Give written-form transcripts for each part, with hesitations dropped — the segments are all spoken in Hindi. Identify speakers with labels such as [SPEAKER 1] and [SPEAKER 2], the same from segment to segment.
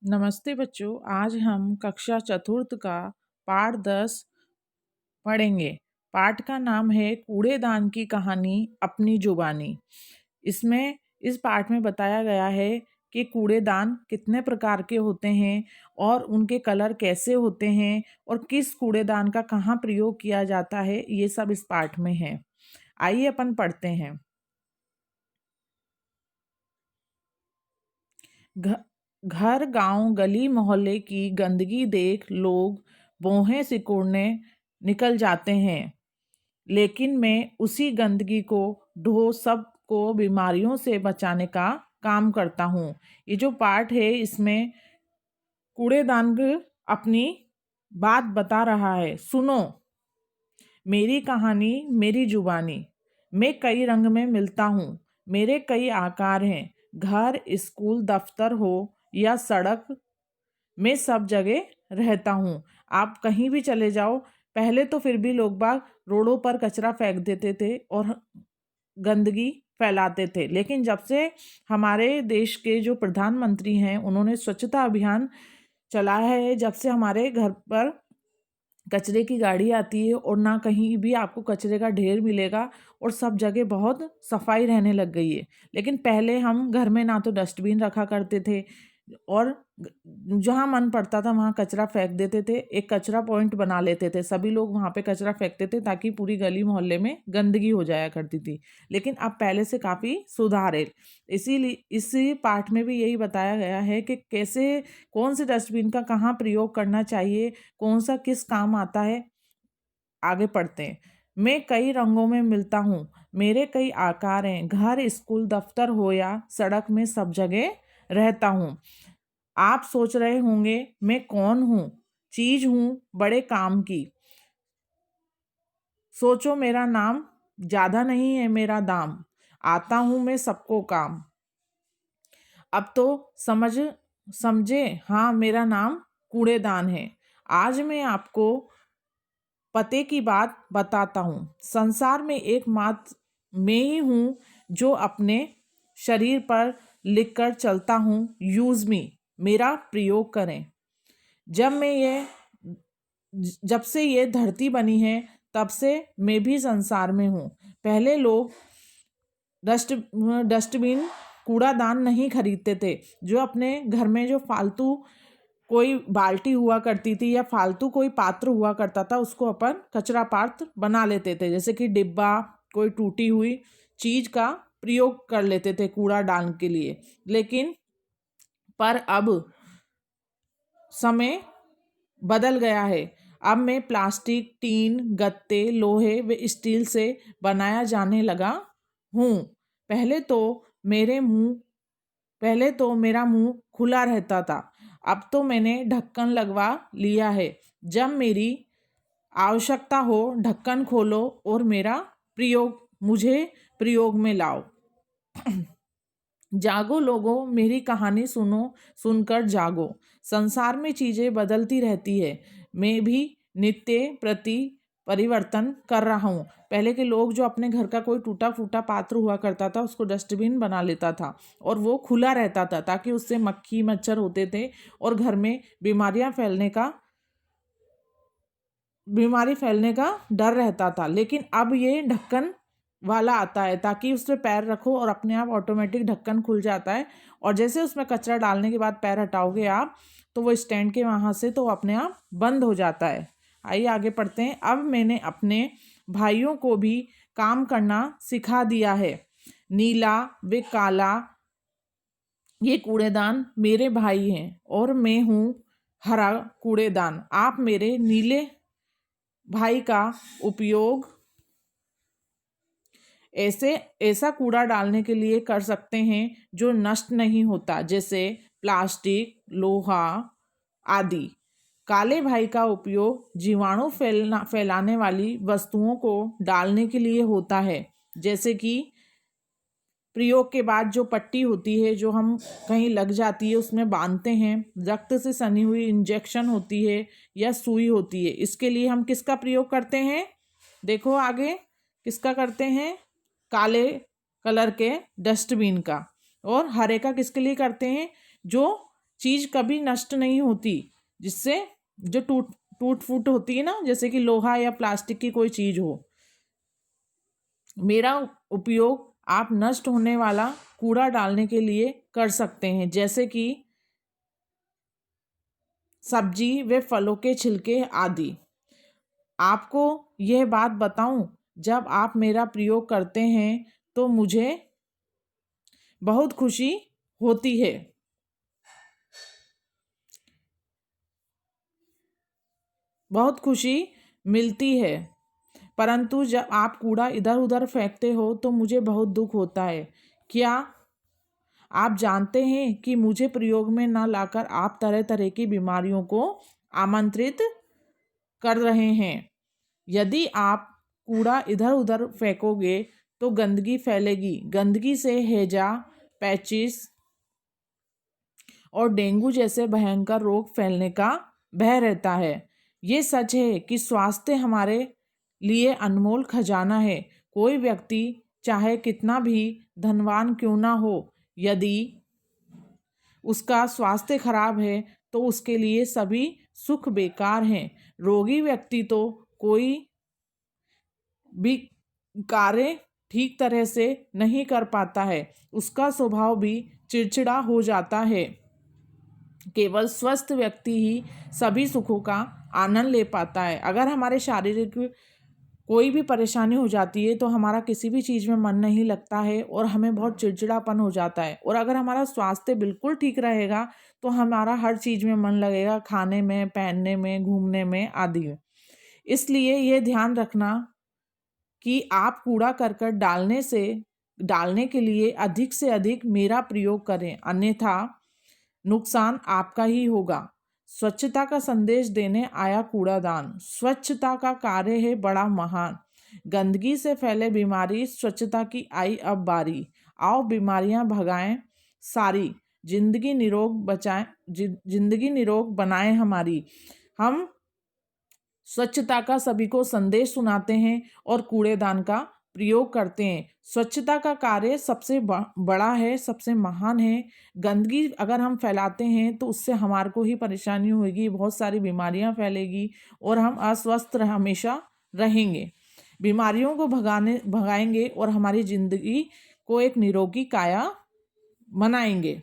[SPEAKER 1] नमस्ते बच्चों, आज हम कक्षा चतुर्थ का पाठ 10 पढ़ेंगे। पाठ का नाम है कूड़ेदान की कहानी अपनी जुबानी। इस पाठ में बताया गया है कि कूड़ेदान कितने प्रकार के होते हैं और उनके कलर कैसे होते हैं और किस कूड़ेदान का कहाँ प्रयोग किया जाता है, ये सब इस पाठ में है। आइए अपन पढ़ते हैं। घर गांव गली मोहल्ले की गंदगी देख लोग भौहें सिकोड़ने निकल जाते हैं, लेकिन मैं उसी गंदगी को ढो सबको बीमारियों से बचाने का काम करता हूँ। ये जो पाठ है इसमें कूड़ेदान अपनी बात बता रहा है। सुनो मेरी कहानी मेरी जुबानी। मैं कई रंग में मिलता हूँ, मेरे कई आकार हैं। घर, स्कूल, दफ्तर हो या सड़क, मैं सब जगह रहता हूँ। आप कहीं भी चले जाओ, पहले तो फिर भी लोग बाग रोडों पर कचरा फेंक देते थे और गंदगी फैलाते थे, लेकिन जब से हमारे देश के जो प्रधानमंत्री हैं उन्होंने स्वच्छता अभियान चलाया है, जब से हमारे घर पर कचरे की गाड़ी आती है और ना कहीं भी आपको कचरे का ढेर मिलेगा और सब जगह बहुत सफाई रहने लग गई है। लेकिन पहले हम घर में ना तो डस्टबिन रखा करते थे और जहाँ मन पड़ता था वहाँ कचरा फेंक देते थे। एक कचरा पॉइंट बना लेते थे, सभी लोग वहाँ पे कचरा फेंकते थे ताकि पूरी गली मोहल्ले में गंदगी हो जाया करती थी। लेकिन अब पहले से काफ़ी सुधार है। इसीलिए इसी पाठ में भी यही बताया गया है कि कैसे, कौन से डस्टबिन का कहाँ प्रयोग करना चाहिए, कौन सा किस काम आता है। आगे पढ़ते हैं। मैं कई रंगों में मिलता हूँ, मेरे कई आकार हैं। घर, स्कूल, दफ्तर हो या सड़क में सब जगह रहता हूँ। आप सोच रहे होंगे मैं कौन हूँ? चीज हूँ बड़े काम की। सोचो मेरा नाम, ज्यादा नहीं है मेरा दाम। आता हूँ मैं सबको काम। अब तो समझे, हाँ मेरा नाम कूड़ेदान है। आज मैं आपको पते की बात बताता हूँ। संसार में एकमात्र मैं ही हूँ जो अपने शरीर पर लिखकर चलता हूँ, यूज मी, मेरा प्रयोग करें। जब से ये धरती बनी है तब से मैं भी संसार में हूँ। पहले लोग डस्टबिन, कूड़ादान नहीं खरीदते थे। जो अपने घर में जो फालतू कोई बाल्टी हुआ करती थी या फालतू कोई पात्र हुआ करता था, उसको अपन कचरा पात्र बना लेते थे। जैसे कि डिब्बा, कोई टूटी हुई चीज का प्रयोग कर लेते थे कूड़ा डालने के लिए। लेकिन पर अब समय बदल गया है। अब मैं प्लास्टिक, टीन, गत्ते, लोहे व स्टील से बनाया जाने लगा हूँ। पहले तो पहले तो मेरा मुंह खुला रहता था, अब तो मैंने ढक्कन लगवा लिया है। जब मेरी आवश्यकता हो ढक्कन खोलो और मुझे प्रयोग में लाओ। जागो लोगो, मेरी कहानी सुनो, सुनकर जागो। संसार में चीजें बदलती रहती है, मैं भी नित्य प्रति परिवर्तन कर रहा हूँ। पहले के लोग जो अपने घर का कोई टूटा फूटा पात्र हुआ करता था उसको डस्टबिन बना लेता था और वो खुला रहता था ताकि उससे मक्खी मच्छर होते थे और घर में बीमारी फैलने का डर रहता था। लेकिन अब ये ढक्कन वाला आता है ताकि उस पर पैर रखो और अपने आप ऑटोमेटिक ढक्कन खुल जाता है। और जैसे उसमें कचरा डालने के बाद पैर हटाओगे आप, तो वो स्टैंड के वहाँ से तो अपने आप बंद हो जाता है। आइए आगे पढ़ते हैं। अब मैंने अपने भाइयों को भी काम करना सिखा दिया है। नीला व काला, ये कूड़ेदान मेरे भाई हैं और मैं हूँ हरा कूड़ेदान। आप मेरे नीले भाई का उपयोग ऐसा कूड़ा डालने के लिए कर सकते हैं जो नष्ट नहीं होता, जैसे प्लास्टिक, लोहा आदि। काले भाई का उपयोग जीवाणु फैलाने वाली वस्तुओं को डालने के लिए होता है, जैसे कि प्रयोग के बाद जो पट्टी होती है जो हम कहीं लग जाती है उसमें बांधते हैं, रक्त से सनी हुई इंजेक्शन होती है या सुई होती है। इसके लिए हम किसका प्रयोग करते हैं? देखो आगे किसका करते हैं? काले कलर के डस्टबिन का। और हरे का किसके लिए करते हैं? जो चीज़ कभी नष्ट नहीं होती, जिससे जो टूट फूट होती है ना, जैसे कि लोहा या प्लास्टिक की कोई चीज़ हो। मेरा उपयोग आप नष्ट होने वाला कूड़ा डालने के लिए कर सकते हैं, जैसे कि सब्जी व फलों के छिलके आदि। आपको यह बात बताऊं, जब आप मेरा प्रयोग करते हैं तो मुझे बहुत खुशी होती है। बहुत खुशी मिलती है। परंतु जब आप कूड़ा इधर उधर फेंकते हो तो मुझे बहुत दुख होता है। क्या आप जानते हैं कि मुझे प्रयोग में न लाकर आप तरह तरह की बीमारियों को आमंत्रित कर रहे हैं। यदि आप कूड़ा इधर उधर फेंकोगे तो गंदगी फैलेगी। गंदगी से हैजा, पैचिस और डेंगू जैसे भयंकर रोग फैलने का भय रहता है। ये सच है कि स्वास्थ्य हमारे लिए अनमोल खजाना है। कोई व्यक्ति चाहे कितना भी धनवान क्यों ना हो, यदि उसका स्वास्थ्य खराब है तो उसके लिए सभी सुख बेकार हैं। रोगी व्यक्ति तो कोई भी कार्य ठीक तरह से नहीं कर पाता है, उसका स्वभाव भी चिड़चिड़ा हो जाता है। केवल स्वस्थ व्यक्ति ही सभी सुखों का आनंद ले पाता है। अगर हमारे शारीरिक कोई भी परेशानी हो जाती है तो हमारा किसी भी चीज़ में मन नहीं लगता है और हमें बहुत चिड़चिड़ापन हो जाता है। और अगर हमारा स्वास्थ्य बिल्कुल ठीक रहेगा तो हमारा हर चीज़ में मन लगेगा, खाने में, पहनने में, घूमने में आदि में। इसलिए ये ध्यान रखना कि आप कूड़ा करकट डालने के लिए अधिक से अधिक मेरा प्रयोग करें, अन्यथा नुकसान आपका ही होगा। स्वच्छता का संदेश देने आया कूड़ादान। स्वच्छता का कार्य है बड़ा महान। गंदगी से फैले बीमारी, स्वच्छता की आई अब बारी। आओ बीमारियां भगाएं सारी, जिंदगी निरोग बनाएं हमारी। हम स्वच्छता का सभी को संदेश सुनाते हैं और कूड़ेदान का प्रयोग करते हैं। स्वच्छता का कार्य सबसे बड़ा है, सबसे महान है। गंदगी अगर हम फैलाते हैं तो उससे हमारे को ही परेशानी होगी, बहुत सारी बीमारियां फैलेगी और हम अस्वस्थ हमेशा रहेंगे। बीमारियों को भगाएंगे और हमारी जिंदगी को एक निरोगी काया बनाएंगे।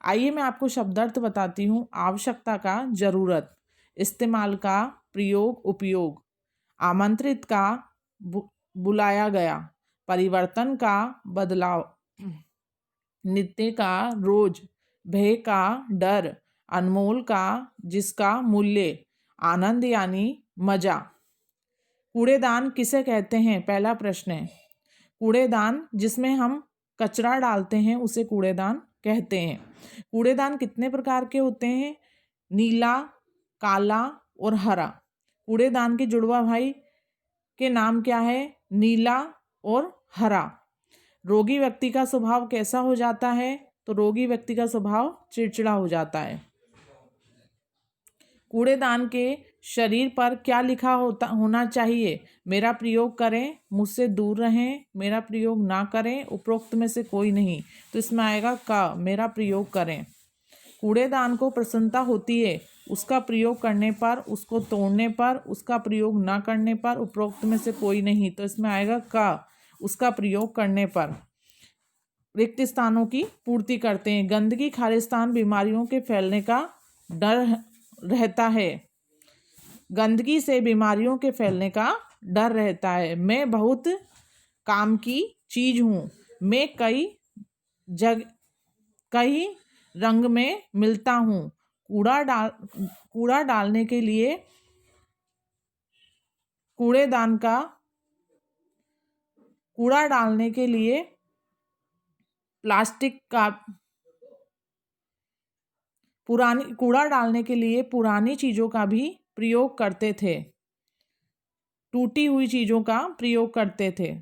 [SPEAKER 1] आइए मैं आपको शब्दार्थ बताती हूँ। आवश्यकता का जरूरत, इस्तेमाल का प्रयोग उपयोग, आमंत्रित का बुलाया गया, परिवर्तन का बदलाव, नित्य का रोज, भय का डर, अनमोल का जिसका मूल्य, आनंद यानी मजा। कूड़ेदान किसे कहते हैं? पहला प्रश्न है। कूड़ेदान जिसमें हम कचरा डालते हैं उसे कूड़ेदान कहते हैं। कूड़ेदान कितने प्रकार के होते हैं? नीला, काला और हरा। कूड़ेदान के जुड़वा भाई के नाम क्या है? नीला और हरा। रोगी व्यक्ति का स्वभाव कैसा हो जाता है? तो रोगी व्यक्ति का स्वभाव चिड़चिड़ा हो जाता है। कूड़ेदान के शरीर पर क्या लिखा होना चाहिए? मेरा प्रयोग करें, मुझसे दूर रहें, मेरा प्रयोग ना करें, उपरोक्त में से कोई नहीं। तो इसमें आएगा का, मेरा प्रयोग करें। कूड़ेदान को प्रसन्नता होती है उसका प्रयोग करने पर, उसको तोड़ने पर, उसका प्रयोग ना करने पर, उपरोक्त में से कोई नहीं। तो इसमें आएगा का, उसका प्रयोग करने पर। रिक्त स्थानों की पूर्ति करते हैं। गंदगी, खालिस्तान, बीमारियों के फैलने का डर रहता है। गंदगी से बीमारियों के फैलने का डर रहता है। मैं बहुत काम की चीज हूँ। मैं कई रंग में मिलता हूँ। कूड़ा डालने के लिए कूड़ा डालने के लिए प्लास्टिक का कूड़ा डालने के लिए पुरानी चीज़ों का भी प्रयोग करते थे। टूटी हुई चीज़ों का प्रयोग करते थे।